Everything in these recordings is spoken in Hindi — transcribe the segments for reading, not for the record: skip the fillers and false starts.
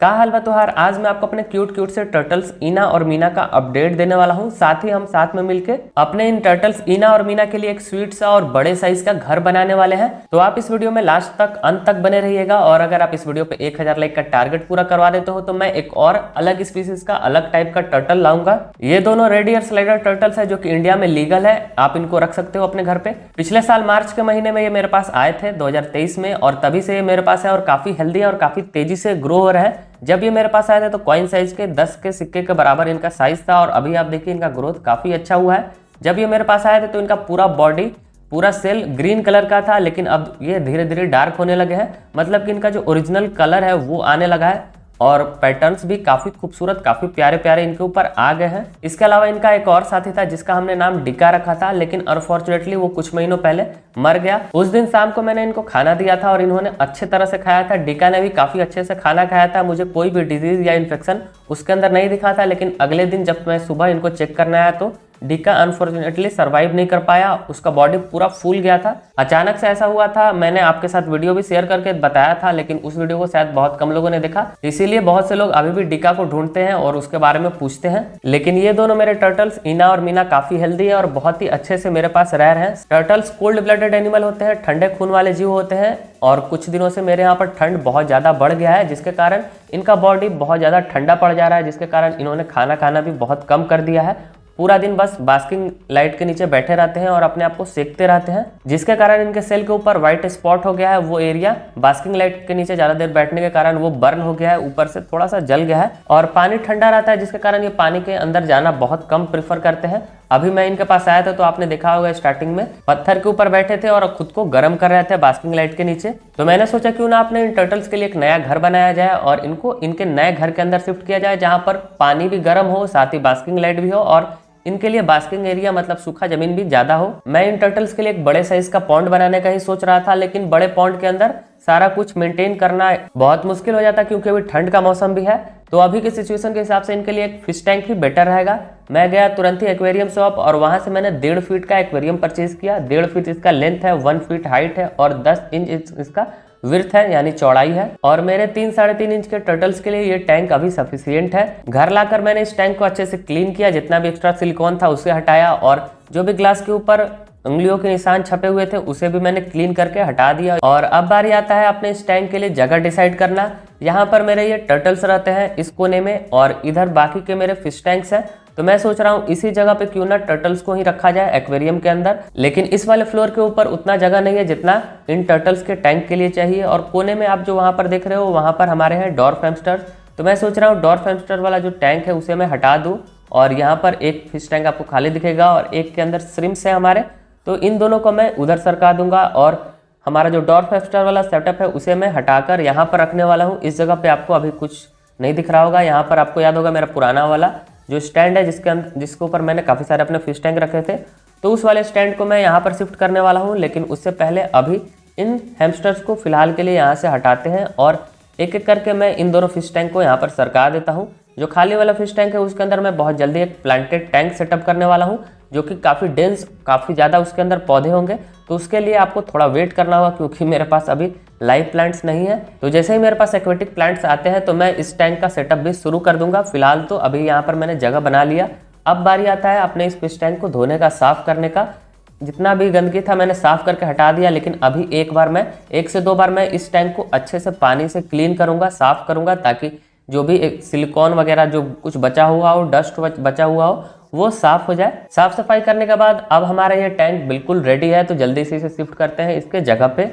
का हाल बा तुहार। आज मैं आपको अपने क्यूट क्यूट से टर्टल्स इना और मीना का अपडेट देने वाला हूँ। साथ ही हम साथ में मिलके अपने इन टर्टल्स इना और मीना के लिए एक स्वीट सा और बड़े साइज का घर बनाने वाले हैं। तो आप इस वीडियो में लास्ट तक अंत तक बने रहिएगा। और अगर आप इस वीडियो पे 1000 लाइक का टारगेट पूरा करवा देते हो तो मैं एक और अलग स्पीसीज का अलग टाइप का टर्टल लाऊंगा। ये दोनों रेड ईयर स्लाइडर टर्टल्स है जो कि इंडिया में लीगल है। आप इनको रख सकते हो अपने घर पे। पिछले साल मार्च के महीने में ये मेरे पास आए थे 2023 में, और तभी से ये मेरे पास है और काफी हेल्दी है और काफी तेजी से ग्रो हो रहा है। जब ये मेरे पास आए थे तो कॉइन साइज के 10 के सिक्के के बराबर इनका साइज था, और अभी आप देखिए इनका ग्रोथ काफी अच्छा हुआ है। जब ये मेरे पास आए थे तो इनका पूरा बॉडी, पूरा सेल ग्रीन कलर का था, लेकिन अब ये धीरे धीरे डार्क होने लगे हैं। मतलब कि इनका जो ओरिजिनल कलर है वो आने लगा है, और पैटर्न्स भी काफी खूबसूरत, काफी प्यारे प्यारे इनके ऊपर आ गए हैं। इसके अलावा इनका एक और साथी था जिसका हमने नाम डिका रखा था, लेकिन अनफॉर्चुनेटली वो कुछ महीनों पहले मर गया। उस दिन शाम को मैंने इनको खाना दिया था और इन्होंने अच्छे तरह से खाया था। डिका ने भी काफी अच्छे से खाना खाया था। मुझे कोई भी डिजीज या इन्फेक्शन उसके अंदर नहीं दिखा था, लेकिन अगले दिन जब मैं सुबह इनको चेक करने आया तो डिका अनफॉर्चुनेटली सर्वाइव नहीं कर पाया। उसका बॉडी पूरा फूल गया था। अचानक से ऐसा हुआ था। मैंने आपके साथ वीडियो भी शेयर करके बताया था, लेकिन उस वीडियो को शायद बहुत कम लोगों ने देखा, इसीलिए बहुत से लोग अभी भी डिका को ढूंढते हैं और उसके बारे में पूछते हैं। लेकिन ये दोनों मेरे टर्टल्स इना और मीना काफी हेल्दी है और बहुत ही अच्छे से मेरे पास रह रहे हैं। टर्टल्स कोल्ड ब्लडेड एनिमल होते हैं, ठंडे खून वाले जीव होते हैं, और कुछ दिनों से मेरे यहाँ पर ठंड बहुत ज्यादा बढ़ गया है, जिसके कारण इनका बॉडी बहुत ज्यादा ठंडा पड़ जा रहा है, जिसके कारण इन्होंने खाना खाना भी बहुत कम कर दिया है। पूरा दिन बस बास्किंग लाइट के नीचे बैठे रहते हैं और अपने आप को सेकते रहते हैं, जिसके कारण इनके सेल के ऊपर व्हाइट स्पॉट हो गया है। वो एरिया बास्किंग लाइट के नीचे ज्यादा देर बैठने के कारण वो बर्न हो गया है, ऊपर से थोड़ा सा जल गया है। और पानी ठंडा रहता है, जिसके कारण ये पानी के अंदर जाना बहुत कम प्रेफर करते हैं। अभी मैं इनके पास आया था तो आपने देखा होगा स्टार्टिंग में पत्थर के ऊपर बैठे थे और खुद को गर्म कर रहे थे बास्किंग लाइट के नीचे। तो मैंने सोचा क्यों ना अपने इन टर्टल्स के लिए एक नया घर बनाया जाए और इनको इनके नए घर के अंदर शिफ्ट किया जाए, जहाँ पर पानी भी गर्म हो, साथ ही बास्किंग लाइट भी हो, और इनके लिए बास्किंग एरिया मतलब सूखा जमीन भी ज्यादा हो। मैं इन टर्टल्स के लिए एक बड़े साइज का पॉन्ड बनाने का ही सोच रहा था, लेकिन बड़े पॉन्ड के अंदर सारा कुछ मेंटेन करना बहुत मुश्किल हो जाता, क्योंकि अभी ठंड का मौसम भी है। तो अभी की सिचुएशन के हिसाब से इनके लिए एक फिश टैंक ही बेटर रहेगा। मैं गया तुरंत ही एक्वेरियम शॉप और वहां से मैंने 1.5 फीट का एक्वेरियम परचेज किया। 1.5 फीट इसका लेंथ है, 1 फीट हाइट है और 10 इंच इसका विड्थ है, यानी चौड़ाई है। और मेरे 3-3.5 इंच के टर्टल्स के लिए ये टैंक अभी सफिशियंट है। घर लाकर मैंने इस टैंक को अच्छे से क्लीन किया, जितना भी एक्स्ट्रा सिलिकॉन था उसे हटाया, और जो भी ग्लास के ऊपर उंगलियों के निशान छपे हुए थे उसे भी मैंने क्लीन करके हटा दिया। और अब बारी आता है अपने इस टैंक के लिए जगह डिसाइड करना। यहाँ पर मेरे ये टर्टल्स रहते हैं इस कोने में, और इधर बाकी के मेरे फिश टैंक्स हैं। तो मैं सोच रहा हूँ इसी जगह पे क्यों ना टर्टल्स को ही रखा जाए एक्वेरियम के अंदर। लेकिन इस वाले फ्लोर के ऊपर उतना जगह नहीं है जितना इन टर्टल्स के टैंक के लिए चाहिए। और कोने में आप जो वहां पर देख रहे हो वहां पर हमारे हैं डॉर्फ हैमस्टर्स। तो मैं सोच रहा हूँ डॉर्फ हैमस्टर वाला जो टैंक है उसे मैं हटा दूं, और यहाँ पर एक फिश टैंक आपको खाली दिखेगा और एक के अंदर श्रिम्प्स है हमारे। तो इन दोनों को मैं उधर सरका दूंगा, और हमारा जो डॉर्फ हैमस्टर वाला सेटअप है उसे मैं हटाकर यहाँ पर रखने वाला हूँ। इस जगह पे आपको अभी कुछ नहीं दिख रहा होगा। यहाँ पर आपको याद होगा मेरा पुराना वाला जो स्टैंड है जिसके ऊपर मैंने काफ़ी सारे अपने फिश टैंक रखे थे, तो उस वाले स्टैंड को मैं यहाँ पर शिफ्ट करने वाला हूँ। लेकिन उससे पहले अभी इन हैमस्टर्स को फिलहाल के लिए यहाँ से हटाते हैं, और एक एक करके मैं इन दोनों फिश टैंक को यहाँ पर सरका देता हूँ। जो खाली वाला फिश टैंक है उसके अंदर मैं बहुत जल्दी एक प्लांटेड टैंक सेटअप करने वाला हूँ, जो कि काफ़ी डेंस, काफ़ी ज़्यादा उसके अंदर पौधे होंगे। तो उसके लिए आपको थोड़ा वेट करना होगा, क्योंकि मेरे पास अभी लाइव प्लांट्स नहीं है। तो जैसे ही मेरे पास एक्वेटिक प्लांट्स आते हैं तो मैं इस टैंक का सेटअप भी शुरू कर दूंगा। फिलहाल तो अभी यहाँ पर मैंने जगह बना लिया। अब बारी आता है अपने इस फिश टैंक को धोने का, साफ करने का। जितना भी गंदगी था मैंने साफ करके हटा दिया, लेकिन अभी एक से दो बार मैं इस टैंक को अच्छे से पानी से क्लीन करूंगा, साफ करूंगा, ताकि जो भी सिलिकॉन वगैरह जो कुछ बचा हुआ हो, डस्ट बचा हुआ हो, वो साफ हो जाए। साफ सफाई करने के बाद अब हमारा ये टैंक बिल्कुल रेडी है। तो जल्दी से इसे शिफ्ट करते हैं इसके जगह पे।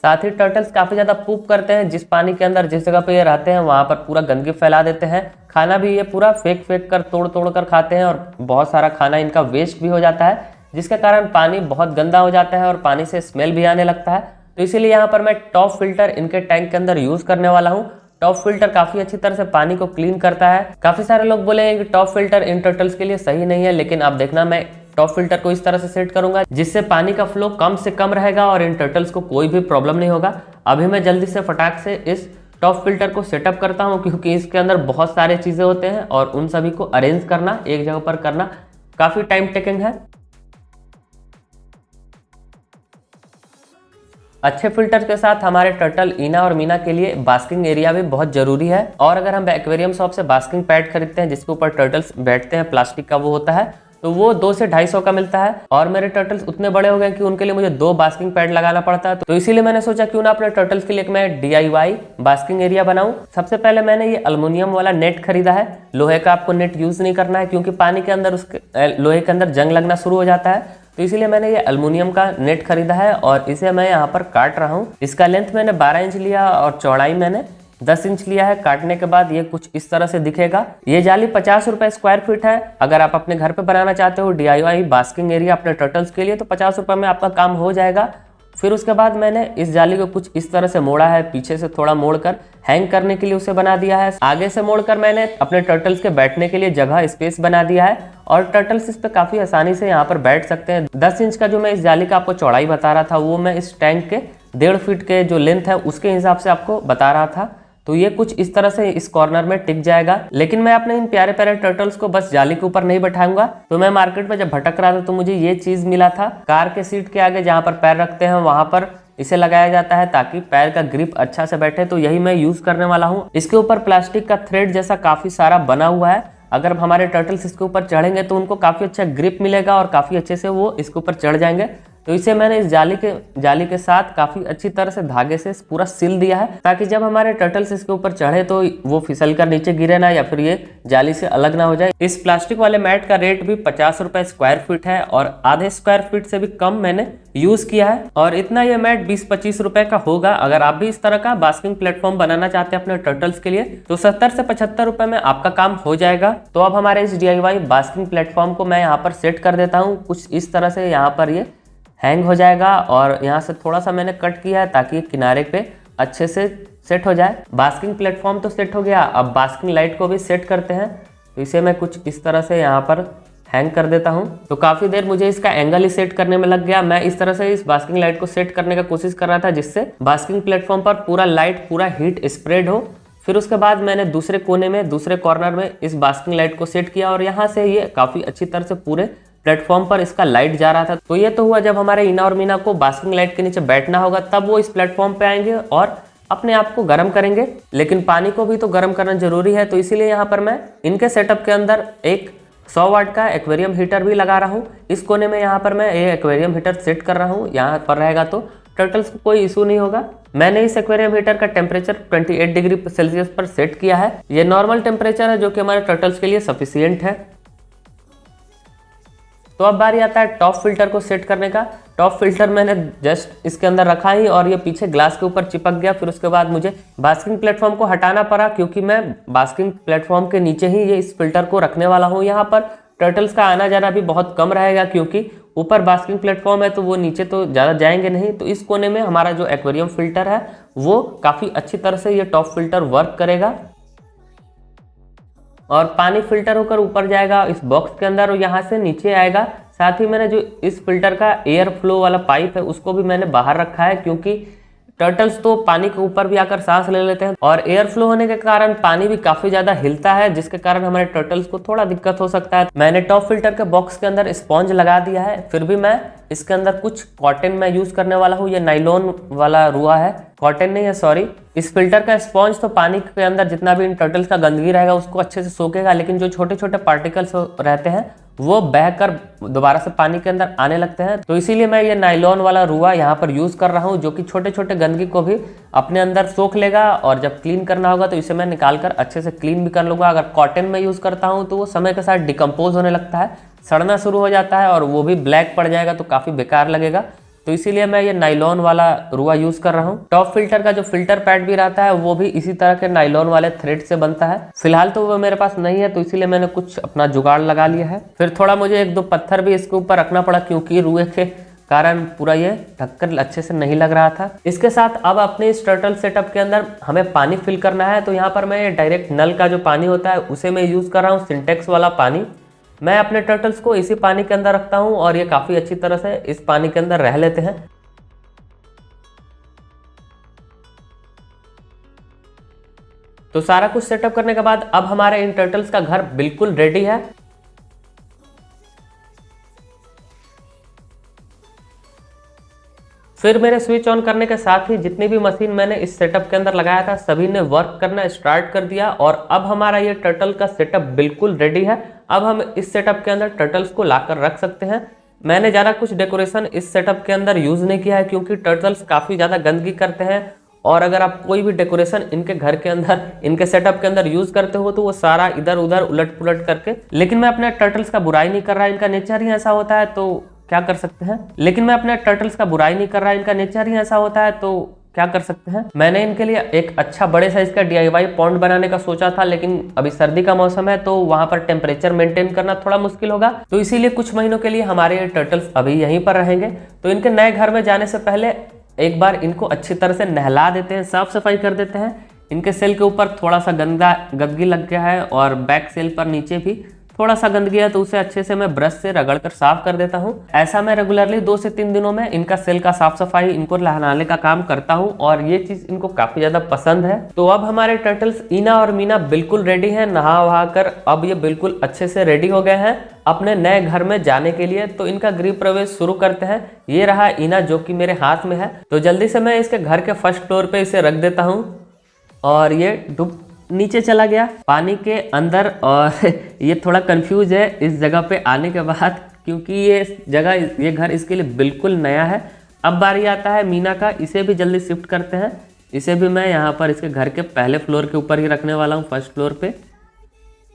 साथ ही टर्टल्स काफी ज्यादा पूप करते हैं। जिस पानी के अंदर जिस जगह पे ये रहते हैं वहां पर पूरा गंदगी फैला देते हैं। खाना भी ये पूरा फेंक कर, तोड़ कर खाते हैं, और बहुत सारा खाना इनका वेस्ट भी हो जाता है, जिसके कारण पानी बहुत गंदा हो जाता है और पानी से स्मेल भी आने लगता है। तो इसीलिए यहाँ पर मैं टॉप फिल्टर इनके टैंक के अंदर यूज करने वाला हूँ। टॉप फिल्टर काफी अच्छी तरह से पानी को क्लीन करता है। काफी सारे लोग बोलेंगे कि टॉप फिल्टर इन टर्टल्स के लिए सही नहीं है, लेकिन आप देखना मैं टॉप फिल्टर को इस तरह से सेट करूंगा जिससे पानी का फ्लो कम से कम रहेगा और इन टर्टल्स को कोई भी प्रॉब्लम नहीं होगा। अभी मैं जल्दी से फटाक से इस टॉप फिल्टर को सेटअप करता हूं, क्योंकि इसके अंदर बहुत सारे चीजें होते हैं और उन सभी को अरेंज करना, एक जगह पर करना काफी टाइम टेकिंग है। अच्छे फिल्टर के साथ हमारे टर्टल इना और मीना के लिए बास्किंग एरिया भी बहुत जरूरी है। और अगर हम एक्वेरियम शॉप से बास्किंग पैड खरीदते हैं जिसके ऊपर टर्टल्स बैठते हैं, प्लास्टिक का वो होता है, तो वो 200 से 250 का मिलता है। और मेरे टर्टल्स उतने बड़े हो गए कि उनके लिए मुझे 2 बास्किंग पैड लगाना पड़ता है। तो इसीलिए मैंने सोचा क्यों ना अपने टर्टल्स के लिए मैं DIY बास्किंग एरिया बनाऊं। सबसे पहले मैंने ये एल्युमिनियम वाला नेट खरीदा है। लोहे का आपको नेट यूज नहीं करना है क्योंकि पानी के अंदर उसके लोहे के अंदर जंग लगना शुरू हो जाता है। तो इसीलिए मैंने ये एल्युमिनियम का नेट खरीदा है और इसे मैं यहाँ पर काट रहा हूँ। इसका लेंथ मैंने 12 इंच लिया और चौड़ाई मैंने 10 इंच लिया है। काटने के बाद ये कुछ इस तरह से दिखेगा। ये जाली 50 रुपए स्क्वायर फीट है। अगर आप अपने घर पे बनाना चाहते हो DIY बास्किंग एरिया अपने टर्टल्स के लिए तो 50 रुपए में आपका काम हो जाएगा। फिर उसके बाद मैंने इस जाली को कुछ इस तरह से मोड़ा है, पीछे से थोड़ा मोड़कर हैंग करने के लिए उसे बना दिया है। आगे से मोड़कर मैंने अपने टर्टल्स के बैठने के लिए जगह स्पेस बना दिया है और टर्टल्स इस पे काफी आसानी से यहाँ पर बैठ सकते हैं। 10 इंच का जो मैं इस जाली का आपको चौड़ाई बता रहा था वो मैं इस टैंक के 1.5 फीट के जो लेंथ है उसके हिसाब से आपको बता रहा था। तो ये कुछ इस तरह से इस कॉर्नर में टिक जाएगा। लेकिन मैं अपने इन प्यारे प्यारे टर्टल्स को बस जाली के ऊपर नहीं बैठाऊंगा। तो मैं मार्केट में जब भटक रहा था तो मुझे ये चीज मिला था। कार के सीट के आगे जहाँ पर पैर रखते हैं वहां पर इसे लगाया जाता है ताकि पैर का ग्रिप अच्छा से बैठे। तो यही मैं यूज करने वाला हूँ। इसके ऊपर प्लास्टिक का थ्रेड जैसा काफी सारा बना हुआ है। अगर हमारे टर्टल्स इसके ऊपर चढ़ेंगे तो उनको काफी अच्छा ग्रिप मिलेगा और काफी अच्छे से वो इसके ऊपर चढ़ जाएंगे। तो इसे मैंने इस जाली के साथ काफी अच्छी तरह से धागे से पूरा सिल दिया है ताकि जब हमारे टर्टल्स इसके ऊपर चढ़े तो वो फिसल कर नीचे गिरे ना या फिर ये जाली से अलग ना हो जाए। इस प्लास्टिक वाले मैट का रेट भी 50 रुपए स्क्वायर फीट है और आधे स्क्वायर फीट से भी कम मैंने यूज किया है और इतना ये मैट 20-25 रुपए का होगा। अगर आप भी इस तरह का बास्किंग प्लेटफॉर्म बनाना चाहते हैं अपने टर्टल्स के लिए तो 70 से 75 रुपए में आपका काम हो जाएगा। तो अब हमारे इस DIY बास्किंग प्लेटफॉर्म को मैं यहाँ पर सेट कर देता हूँ। कुछ इस तरह से यहाँ पर ये हैंग हो जाएगा और यहाँ से थोड़ा सा मैंने कट किया है ताकि किनारे पे अच्छे से सेट हो जाए। बास्किंग प्लेटफॉर्म तो सेट हो गया, अब बास्किंग लाइट को भी सेट करते हैं। तो इसे मैं कुछ इस तरह से यहाँ पर हैंग कर देता हूँ। तो काफ़ी देर मुझे इसका एंगल ही सेट करने में लग गया। मैं इस तरह से इस बास्किंग लाइट को सेट करने का कोशिश कर रहा था जिससे बास्किंग प्लेटफॉर्म पर पूरा लाइट पूरा हीट स्प्रेड हो। फिर उसके बाद मैंने दूसरे कोने में दूसरे कॉर्नर में इस बास्किंग लाइट को सेट किया और यहाँ से ये काफ़ी अच्छी तरह से पूरे प्लेटफॉर्म पर इसका लाइट जा रहा था। तो ये तो हुआ जब हमारे इना और मीना को बास्किंग लाइट के नीचे बैठना होगा तब वो इस प्लेटफॉर्म पे आएंगे और अपने आप को गर्म करेंगे। लेकिन पानी को भी तो गर्म करना जरूरी है। तो इसीलिए यहाँ पर मैं इनके सेटअप के अंदर एक 100 वाट का एक्वेरियम हीटर भी लगा रहा हूँ। इस कोने में यहाँ पर मैं ये एक्वेरियम हीटर सेट कर रहा हूँ। यहाँ पर रहेगा तो टर्टल्स को कोई इशू नहीं होगा। मैंने इस एक्वेरियम हीटर का टेम्परेचर 28 डिग्री सेल्सियस पर सेट किया है। ये नॉर्मल टेम्परेचर है जो कि हमारे टर्टल्स के लिए सफिशियंट है। तो अब बारी आता है टॉप फिल्टर को सेट करने का। टॉप फिल्टर मैंने जस्ट इसके अंदर रखा ही और ये पीछे ग्लास के ऊपर चिपक गया। फिर उसके बाद मुझे बास्किंग प्लेटफॉर्म को हटाना पड़ा क्योंकि मैं बास्किंग प्लेटफॉर्म के नीचे ही ये इस फिल्टर को रखने वाला हूँ। यहाँ पर टर्टल्स का आना जाना भी बहुत कम रहेगा क्योंकि ऊपर बास्किंग प्लेटफॉर्म है तो वो नीचे तो ज़्यादा जाएंगे नहीं। तो इस कोने में हमारा जो एक्वेरियम फिल्टर है वो काफ़ी अच्छी तरह से ये टॉप फिल्टर वर्क करेगा और पानी फिल्टर होकर ऊपर जाएगा इस बॉक्स के अंदर और यहाँ से नीचे आएगा। साथ ही मैंने जो इस फिल्टर का एयर फ्लो वाला पाइप है उसको भी मैंने बाहर रखा है क्योंकि टर्टल्स तो पानी के ऊपर भी आकर सांस ले लेते हैं और एयर फ्लो होने के कारण पानी भी काफी ज्यादा हिलता है जिसके कारण हमारे टर्टल्स को थोड़ा दिक्कत हो सकता है। मैंने टॉप फिल्टर के बॉक्स के अंदर स्पॉन्ज लगा दिया है। फिर भी मैं इसके अंदर कुछ कॉटन में यूज करने वाला हूँ। ये नाइलॉन वाला रुआ है, कॉटन नहीं है सॉरी। इस फिल्टर का स्पॉन्ज तो पानी के अंदर जितना भी इन टर्टल्स का गंदगी रहेगा उसको अच्छे से सोखेगा, लेकिन जो छोटे छोटे पार्टिकल्स रहते हैं वो बहकर दोबारा से पानी के अंदर आने लगते हैं। तो इसीलिए मैं ये नाइलॉन वाला रुआ यहाँ पर यूज कर रहा हूँ जो कि छोटे छोटे गंदगी को भी अपने अंदर सोख लेगा और जब क्लीन करना होगा तो इसे मैं निकाल कर अच्छे से क्लीन भी कर लूँगा। अगर कॉटन में यूज करता हूँ तो वो समय के साथ डिकम्पोज होने लगता है, सड़ना शुरू हो जाता है और वो भी ब्लैक पड़ जाएगा तो काफ़ी बेकार लगेगा। तो इसीलिए मैं ये नाइलॉन वाला रुआ यूज कर रहा हूँ। टॉप फिल्टर का जो फिल्टर पैड भी रहता है वो भी इसी तरह के नाइलॉन वाले थ्रेड से बनता है। फिलहाल तो वो मेरे पास नहीं है तो इसीलिए मैंने कुछ अपना जुगाड़ लगा लिया है। फिर थोड़ा मुझे 1-2 पत्थर भी इसके ऊपर रखना पड़ा क्योंकि रुए के कारण पूरा ये ढक्कन अच्छे से नहीं लग रहा था। इसके साथ अब अपने इस टर्टल सेटअप के अंदर हमें पानी फिल करना है। तो यहाँ पर मैं डायरेक्ट नल का जो पानी होता है उसे मैं यूज कर रहा हूँ, सिंटेक्स वाला पानी। मैं अपने टर्टल्स को इसी पानी के अंदर रखता हूँ और ये काफी अच्छी तरह से इस पानी के अंदर रह लेते हैं। तो सारा कुछ सेटअप करने के बाद अब हमारे इन टर्टल्स का घर बिल्कुल रेडी है। फिर मेरे स्विच ऑन करने के साथ ही जितनी भी मशीन मैंने इस सेटअप के अंदर लगाया था सभी ने वर्क करना स्टार्ट कर दिया और अब हमारा ये टर्टल का सेटअप बिल्कुल रेडी है। अब हम इस सेटअप के अंदर टर्टल्स को लाकर रख सकते हैं। मैंने ज़्यादा कुछ डेकोरेशन इस सेटअप के अंदर यूज़ नहीं किया है क्योंकि टर्टल्स काफ़ी ज़्यादा गंदगी करते हैं और अगर आप कोई भी डेकोरेशन इनके घर के अंदर इनके सेटअप के अंदर यूज़ करते हो तो वो सारा इधर उधर उलट पुलट करके, लेकिन मैं अपने टर्टल्स का बुराई नहीं कर रहा, इनका नेचर ही ऐसा होता है तो क्या कर सकते हैं। लेकिन मैं अपने टर्टल्स का बुराई नहीं कर रहा, इनका नेचर ही ऐसा होता है तो क्या कर सकते हैं। मैंने इनके लिए एक अच्छा बड़े साइज का DIY पॉन्ड बनाने का सोचा था, लेकिन अभी सर्दी का मौसम है तो वहां पर टेम्परेचर मेंटेन करना थोड़ा मुश्किल होगा, तो इसीलिए कुछ महीनों के लिए हमारे ये टर्टल्स अभी यहीं पर रहेंगे। तो इनके नए घर में जाने से पहले एक बार इनको अच्छी तरह से नहला देते हैं, साफ सफाई कर देते हैं। इनके सेल के ऊपर थोड़ा सा गंदगी लग गया है और बैक सेल पर नीचे भी थोड़ा सा गंदगी है, तो उसे अच्छे से मैं ब्रश से रगड़ कर साफ कर देता हूँ। ऐसा मैं रेगुलरली 2 से 3 दिनों में इनका सेल का साफ सफाई, इनको नहलाने का काम करता हूँ और ये चीज इनको काफी ज्यादा पसंद है। तो अब हमारे टर्टल्स इना और मीना बिल्कुल रेडी हैं, नहा वहा कर अब ये बिल्कुल अच्छे से रेडी हो गए हैं अपने नए घर में जाने के लिए। तो इनका गृह प्रवेश शुरू करते हैं। ये रहा इना जो कि मेरे हाथ में है, तो जल्दी से मैं इसके घर के फर्स्ट फ्लोर पे इसे रख देता हूँ और ये डूब नीचे चला गया पानी के अंदर। और ये थोड़ा कंफ्यूज है इस जगह पे आने के बाद क्योंकि ये घर इसके लिए बिल्कुल नया है। अब बारी आता है मीना का, इसे भी जल्दी शिफ्ट करते हैं। इसे भी मैं यहाँ पर इसके घर के पहले फ्लोर के ऊपर ही रखने वाला हूँ, फर्स्ट फ्लोर पे।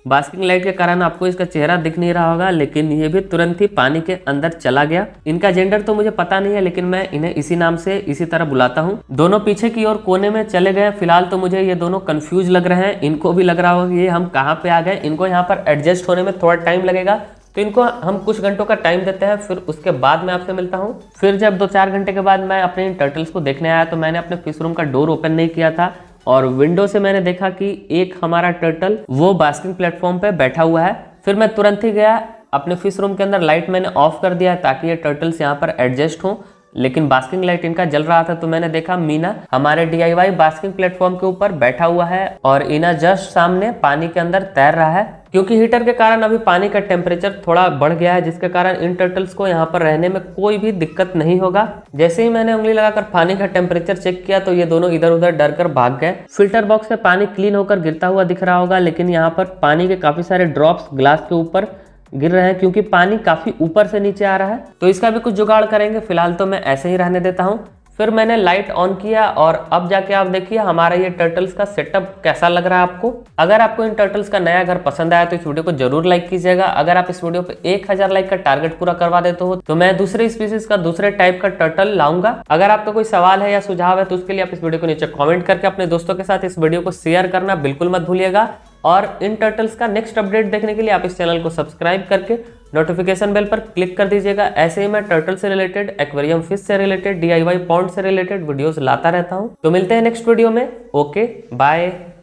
बास्किंग लाइट के कारण आपको इसका चेहरा दिख नहीं रहा होगा, लेकिन ये भी तुरंत ही पानी के अंदर चला गया। इनका जेंडर तो मुझे पता नहीं है, लेकिन मैं इन्हें इसी नाम से इसी तरह बुलाता हूँ। दोनों पीछे की ओर कोने में चले गए। फिलहाल तो मुझे ये दोनों कंफ्यूज लग रहे हैं, इनको भी लग रहा होगा कि ये हम कहाँ पे आ गए। इनको यहाँ पर एडजस्ट होने में थोड़ा टाइम लगेगा, तो इनको हम कुछ घंटों का टाइम देते हैं, फिर उसके बाद मैं आपसे मिलता हूँ। फिर जब 2-4 घंटे के बाद मैं अपने इन टर्टल्स को देखने आया तो मैंने अपने फिश रूम का डोर ओपन नहीं किया था और विंडो से मैंने देखा कि एक हमारा टर्टल वो बास्किंग प्लेटफॉर्म पे बैठा हुआ है। फिर मैं तुरंत ही गया अपने फिश रूम के अंदर, लाइट मैंने ऑफ कर दिया ताकि ये टर्टल्स यहाँ पर एडजस्ट हों, लेकिन बास्किंग लाइट इनका जल रहा था। तो मैंने देखा मीना हमारे DIY बास्किंग प्लेटफॉर्म के ऊपर बैठा हुआ है और इना जस्ट सामने पानी के अंदर तैर रहा है। क्योंकि हीटर के कारण अभी पानी का टेम्परेचर थोड़ा बढ़ गया है, जिसके कारण इन टर्टल्स को यहाँ पर रहने में कोई भी दिक्कत नहीं होगा। जैसे ही मैंने उंगली लगाकर पानी का टेम्परेचर चेक किया तो ये दोनों इधर उधर डर कर भाग गए। फिल्टर बॉक्स से पानी क्लीन होकर गिरता हुआ दिख रहा होगा, लेकिन यहाँ पर पानी के काफी सारे ड्रॉप्स ग्लास के ऊपर गिर रहे हैं क्योंकि पानी काफी ऊपर से नीचे आ रहा है। तो इसका भी कुछ जुगाड़ करेंगे, फिलहाल तो मैं ऐसे ही रहने देता हूँ। फिर मैंने लाइट ऑन किया और अब जाके आप देखिए हमारा ये टर्टल्स का सेटअप कैसा लग रहा है आपको। अगर आपको इन टर्टल्स का नया घर पसंद आया तो इस वीडियो को जरूर लाइक कीजिएगा। अगर आप इस वीडियो पे 1000 लाइक का टारगेट पूरा करवा देते हो तो मैं दूसरे स्पीसीज का दूसरे टाइप का टर्टल लाऊंगा। अगर आपका कोई सवाल है या सुझाव है तो उसके लिए आप इस वीडियो को नीचे कॉमेंट करके अपने दोस्तों के साथ इस वीडियो को शेयर करना बिल्कुल मत भूलिएगा। और इन टर्टल्स का नेक्स्ट अपडेट देखने के लिए आप इस चैनल को सब्सक्राइब करके नोटिफिकेशन बेल पर क्लिक कर दीजिएगा। ऐसे ही मैं टर्टल से रिलेटेड, एक्वेरियम फिश से रिलेटेड, DIY पॉन्ड से रिलेटेड वीडियोस लाता रहता हूं। तो मिलते हैं नेक्स्ट वीडियो में। Okay bye.